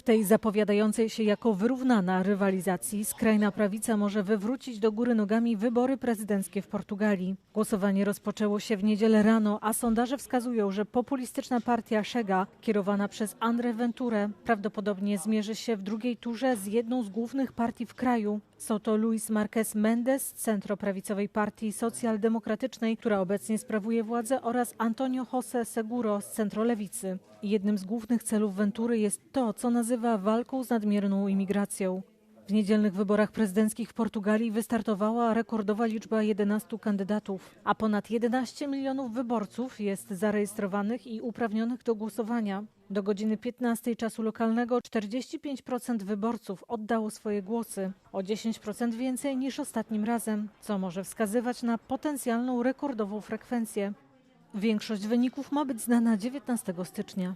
W tej zapowiadającej się jako wyrównana rywalizacji skrajna prawica może wywrócić do góry nogami wybory prezydenckie w Portugalii. Głosowanie rozpoczęło się w niedzielę rano, a sondaże wskazują, że populistyczna partia Chega, kierowana przez André Venturę, prawdopodobnie zmierzy się w drugiej turze z jedną z głównych partii w kraju. Są to Luis Marques Mendes z centroprawicowej partii socjaldemokratycznej, która obecnie sprawuje władzę, oraz Antonio José Seguro z centrolewicy. Jednym z głównych celów Ventury jest to, co nazywa walką z nadmierną imigracją. W niedzielnych wyborach prezydenckich w Portugalii wystartowała rekordowa liczba 11 kandydatów, a ponad 11 milionów wyborców jest zarejestrowanych i uprawnionych do głosowania. Do godziny 15 czasu lokalnego 45% wyborców oddało swoje głosy, o 10% więcej niż ostatnim razem, co może wskazywać na potencjalną rekordową frekwencję. Większość wyników ma być znana 19 stycznia.